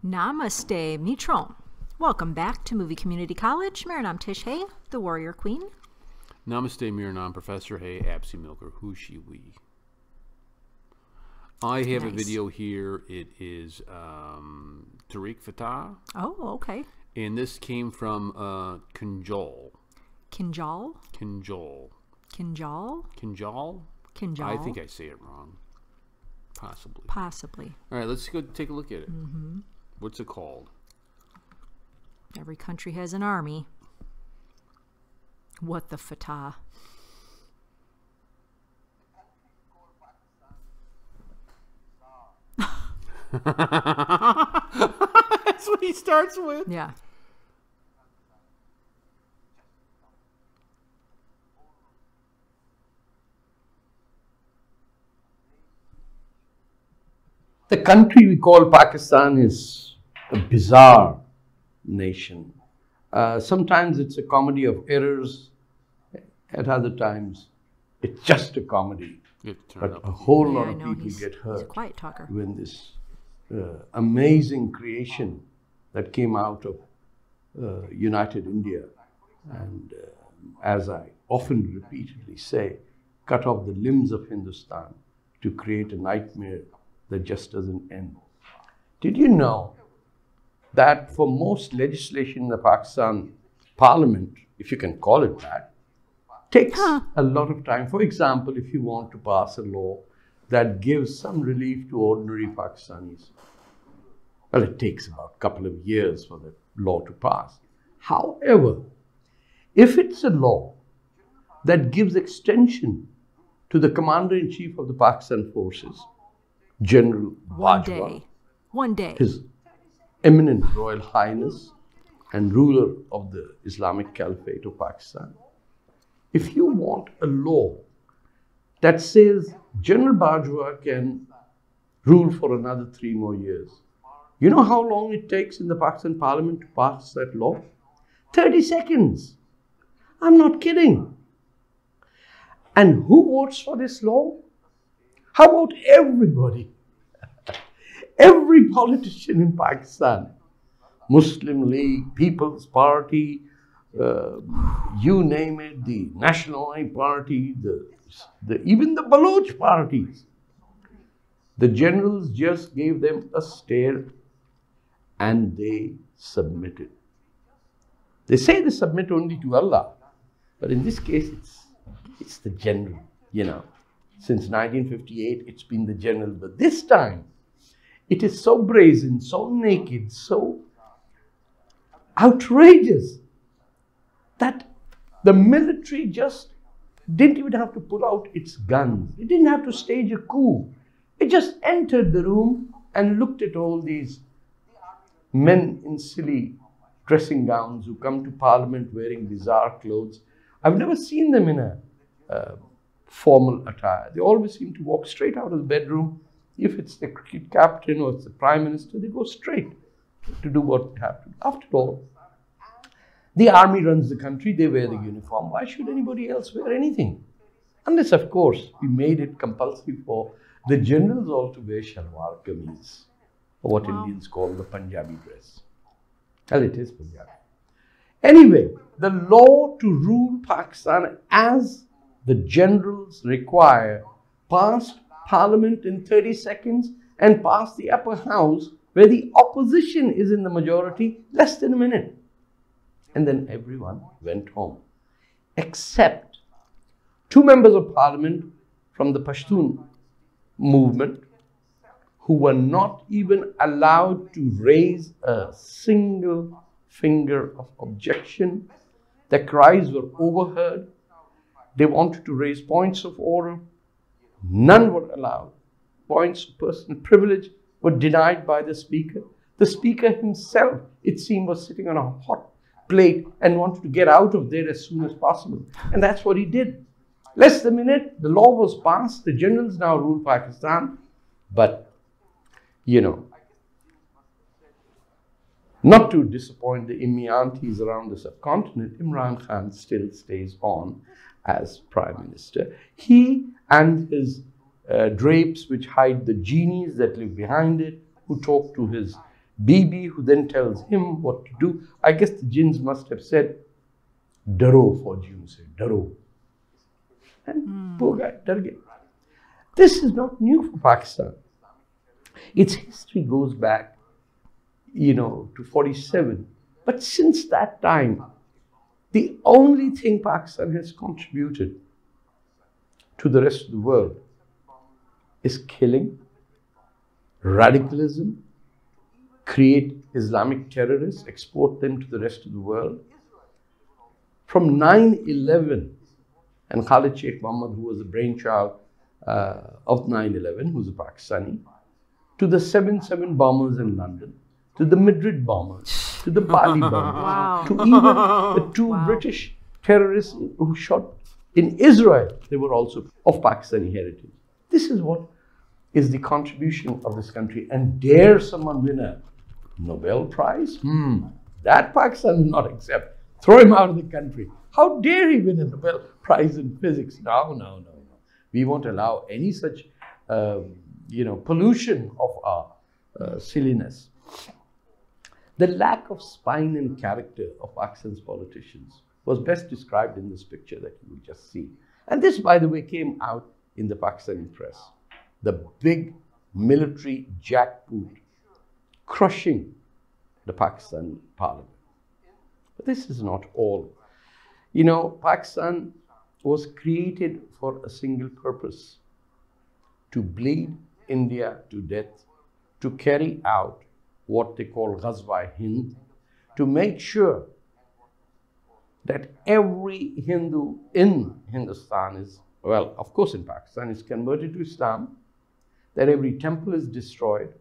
Namaste, Mitron. Welcome back to Movie Community College. Marinam Tish Hay, the Warrior Queen. Namaste, Miranam, Professor Hay, Absi Milker, who she, we. I have a video here. It is Tarek Fatah. Oh, okay. And this came from Kinjal. Kinjal? Kinjal. Kinjal? Kinjal? Kinjal. I think I say it wrong. Possibly. Possibly. All right, let's go take a look at it. What's it called? Every country has an army. What the Fatah? That's what he starts with. Yeah. The country we call Pakistan is a bizarre nation. Sometimes it's a comedy of errors. At other times, it's just a comedy. But a whole lot of people get hurt when this amazing creation that came out of United India, and as I often repeatedly say, cut off the limbs of Hindustan to create a nightmare that just doesn't end. Did you know that for most legislation in the Pakistan Parliament, if you can call it that, takes a lot of time? For example, if you want to pass a law that gives some relief to ordinary Pakistanis, well, it takes about a couple of years for the law to pass. However, if it's a law that gives extension to the Commander-in-Chief of the Pakistan Forces, General Bajwa, One day. His Eminent Royal Highness and ruler of the Islamic Caliphate of Pakistan, if you want a law that says General Bajwa can rule for another 3 more years, you know how long it takes in the Pakistan Parliament to pass that law? 30 seconds. I'm not kidding. And who votes for this law? How about everybody? Every politician in Pakistan, Muslim League, People's Party, you name it, the National Party, even the Baloch parties. The generals just gave them a stare and they submitted. They say they submit only to Allah, but in this case, it's the general, you know. Since 1958, it's been the general, but this time, it is so brazen, so naked, so outrageous that the military just didn't even have to pull out its guns. It didn't have to stage a coup. It just entered the room and looked at all these men in silly dressing gowns who come to Parliament wearing bizarre clothes. I've never seen them in a formal attire. They always seem to walk straight out of the bedroom. If it's the cricket captain or it's the prime minister, they go straight to do what they have to do. After all, the army runs the country, they wear the uniform. Why should anybody else wear anything? Unless, of course, we made it compulsory for the generals all to wear shalwar kameez, or what Indians call the Punjabi dress. Well, it is Punjabi. Anyway, the law to rule Pakistan as the generals require passed Parliament in 30 seconds and passed the upper house where the opposition is in the majority less than a minute. And then everyone went home, except 2 members of Parliament from the Pashtun movement who were not even allowed to raise a single finger of objection. Their cries were overheard. They wanted to raise points of order. None were allowed. Points of personal privilege were denied by the Speaker. The Speaker himself, it seemed, was sitting on a hot plate and wanted to get out of there as soon as possible. And that's what he did. Less than a minute, the law was passed. The generals now rule Pakistan. But, you know, not to disappoint the Immiantis around the subcontinent, Imran Khan still stays on as Prime Minister. He and his drapes which hide the genies that live behind it, who talk to his Bibi, who then tells him what to do. I guess the jinns must have said, Daro, Faujiyon se, Daro. And poor guy, dar gaya. This is not new for Pakistan. Its history goes back, to 47. But since that time, the only thing Pakistan has contributed to the rest of the world is killing, radicalism, create Islamic terrorists, export them to the rest of the world. From 9/11, and Khalid Sheikh Mohammed, who was the brainchild of 9/11, who's a Pakistani, to the 7/7 bombers in London, to the Madrid bombers, to the Bali bombers, to even the two British terrorists who shot in Israel. They were also of Pakistani heritage. This is what is the contribution of this country. And dare someone win a Nobel Prize? That Pakistan will not accept. Throw him out of the country. How dare he win a Nobel Prize in physics? No. We won't allow any such, pollution of our silliness. The lack of spine and character of Pakistan's politicians was best described in this picture that you will just see. And this, by the way, came out in the Pakistani press. The big military jackboot crushing the Pakistani parliament. But this is not all. Pakistan was created for a single purpose: to bleed India to death, to carry out what they call Ghazwa-e-Hind, to make sure that every Hindu in Hindustan is, well, of course in Pakistan, is converted to Islam, that every temple is destroyed,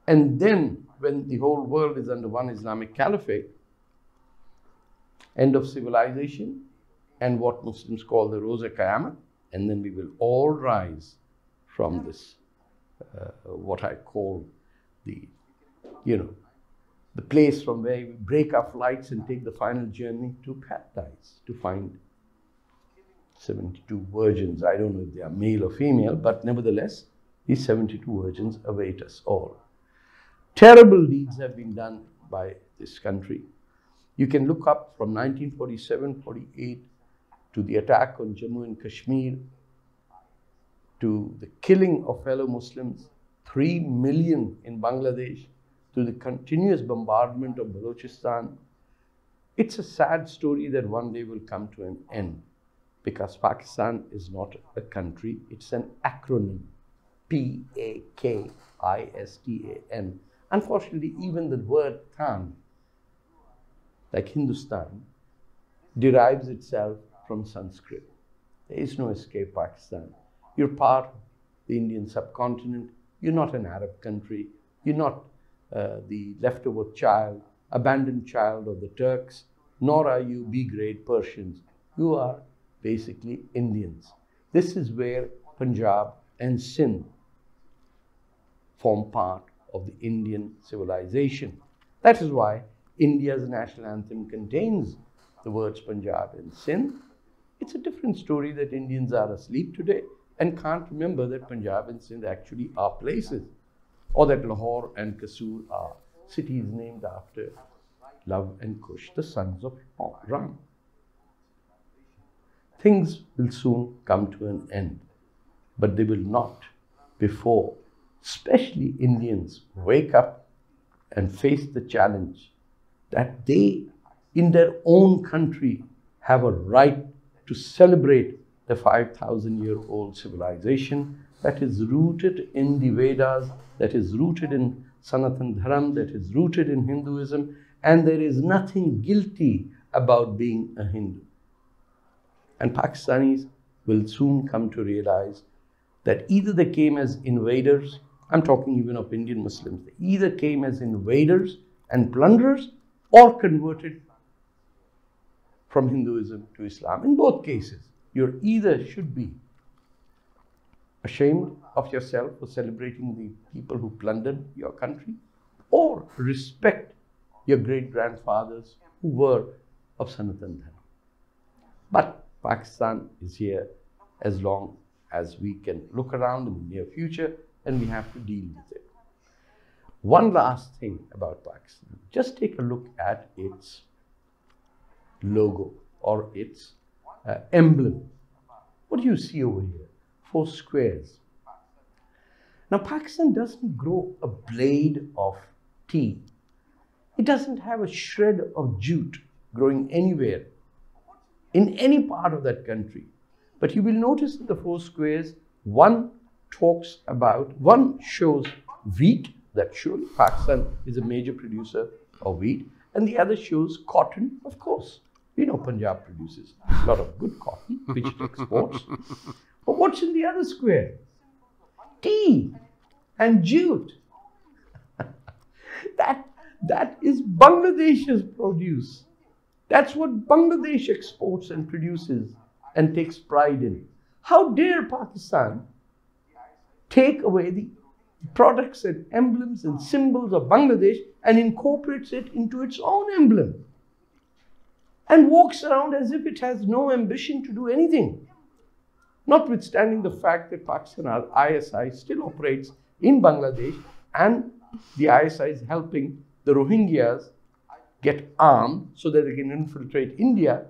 and then when the whole world is under one Islamic caliphate, end of civilization, and what Muslims call the Roz-e-Qiyamah, and then we will all rise from this, what I call the place from where we break our flights and take the final journey to paradise, to find 72 virgins. I don't know if they are male or female, but nevertheless, these 72 virgins await us all. Terrible deeds have been done by this country. You can look up from 1947-48 to the attack on Jammu and Kashmir, to the killing of fellow Muslims, 3 million in Bangladesh, to the continuous bombardment of Balochistan. It's a sad story that one day will come to an end, because Pakistan is not a country, it's an acronym, Pakistan. Unfortunately, even the word Khan, like Hindustan, derives itself from Sanskrit. There is no escape, Pakistan. You're part of the Indian subcontinent. You're not an Arab country. You're not the leftover child, abandoned child of the Turks, nor are you B-grade Persians. You are basically Indians. This is where Punjab and Sindh form part of the Indian civilization. That is why India's national anthem contains the words Punjab and Sindh. It's a different story that Indians are asleep today and can't remember that Punjab and Sindh actually are places, or that Lahore and Kasur are cities named after Love and Kush, the sons of Ram. Things will soon come to an end, but they will not before, especially Indians, wake up and face the challenge that they, in their own country, have a right to celebrate the 5,000-year-old civilization that is rooted in the Vedas, that is rooted in Sanatan Dharam, that is rooted in Hinduism, and there is nothing guilty about being a Hindu. And Pakistanis will soon come to realize that either they came as invaders, I'm talking even of Indian Muslims, they either came as invaders and plunderers or converted from Hinduism to Islam. In both cases, you either should be ashamed of yourself for celebrating the people who plundered your country, or respect your great-grandfathers who were of Sanatan Dharma. But Pakistan is here as long as we can look around in the near future, and we have to deal with it. One last thing about Pakistan. Just take a look at its logo or its emblem. What do you see over here? 4 squares. Now, Pakistan doesn't grow a blade of tea. It doesn't have a shred of jute growing anywhere in any part of that country. But you will notice in the 4 squares, one shows wheat, that surely Pakistan is a major producer of wheat, and the other shows cotton, of course. We know Punjab produces a lot of good cotton, which it exports. But what's in the other square? Tea and jute. That is Bangladesh's produce. That's what Bangladesh exports and produces and takes pride in. How dare Pakistan take away the products and emblems and symbols of Bangladesh and incorporates it into its own emblem and walks around as if it has no ambition to do anything. Notwithstanding the fact that Pakistan ISI still operates in Bangladesh, and the ISI is helping the Rohingyas get armed so that they can infiltrate India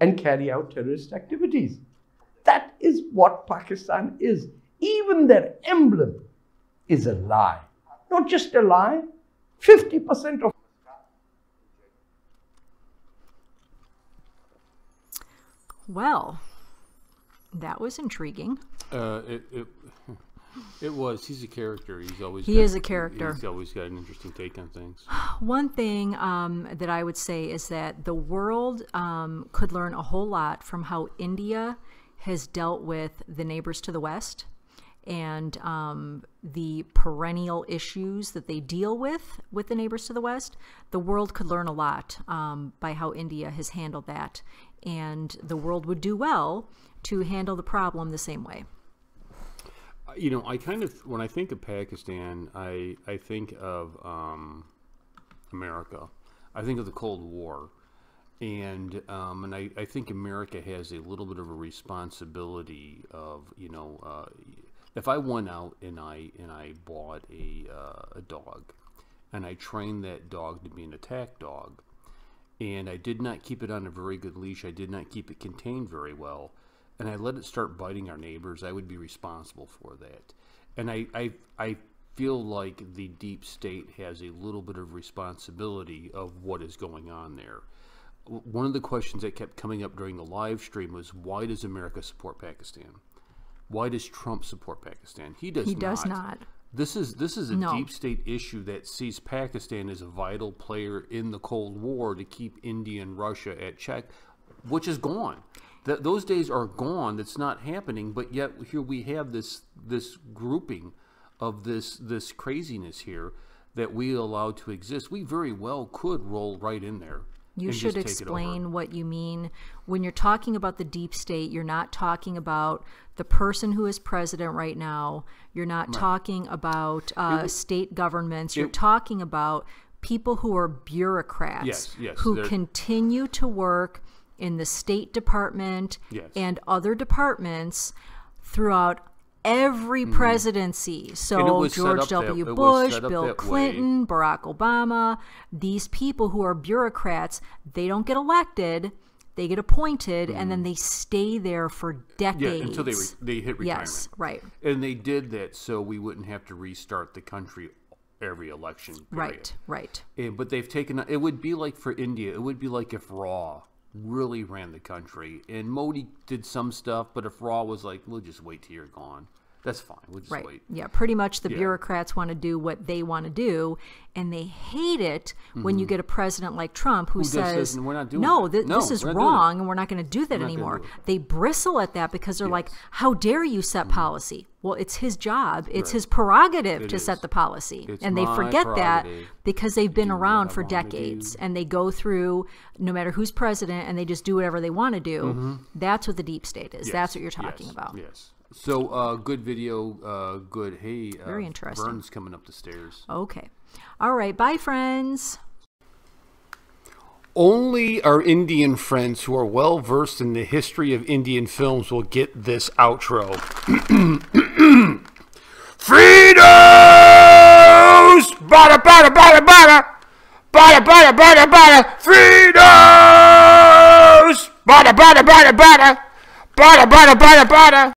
and carry out terrorist activities. That is what Pakistan is. Even their emblem is a lie. Not just a lie, 50% of... Well, that was intriguing. It was. He's a character. He is a character. He's always got an interesting take on things. One thing that I would say is that the world could learn a whole lot from how India has dealt with the neighbors to the west and the perennial issues that they deal with the neighbors to the west. The world could learn a lot by how India has handled that, and the world would do well to handle the problem the same way. You know, when I think of Pakistan, I think of America. I think of the Cold War. And I think America has a little bit of a responsibility of, you know, if I went out and I bought a dog and I trained that dog to be an attack dog, and I did not keep it on a very good leash, I did not keep it contained very well, and I let it start biting our neighbors, I would be responsible for that. And I feel like the deep state has a little bit of responsibility of what is going on there. One of the questions that kept coming up during the live stream was, why does America support Pakistan? Why does Trump support Pakistan? He does not. This is a deep state issue that sees Pakistan as a vital player in the Cold War to keep India and Russia at check, which is gone. Those days are gone. That's not happening. But yet here we have this grouping of this craziness here that we allow to exist. We very well could roll right in there. You should explain what you mean. When you're talking about the deep state, you're not talking about the person who is president right now. You're not talking about state governments. You're talking about people who are bureaucrats who continue to work in the State Department and other departments throughout every presidency. So George W. Bush, Bill Clinton, Barack Obama, these people who are bureaucrats, they don't get elected, they get appointed, and then they stay there for decades. Yeah, until they hit retirement. Yes, right. And they did that so we wouldn't have to restart the country every election period. Right. But they've taken, it would be like for India, it would be like if Raw really ran the country, and Modi did some stuff, but if Raw was like, we'll just wait till you're gone, that's fine, we'll just wait. Yeah, pretty much the bureaucrats want to do what they want to do, and they hate it when you get a president like Trump who says, we're not doing this is wrong, and we're not going to do that anymore. They bristle at that because they're like, how dare you set policy? Well, it's his job. It's his prerogative to set the policy. And they forget that because they've been around for decades, and they go through no matter who's president, and they just do whatever they want to do. That's what the deep state is. That's what you're talking about. Yes. So good video, good. Hey, very interesting. Vern's coming up the stairs. Okay. All right. Bye, friends. Only our Indian friends who are well versed in the history of Indian films will get this outro. Fritos! Bada, bada, bada, bada. Bada, bada, bada, bada. Fritos! Bada, bada, bada, bada. Bada, bada, bada, bada.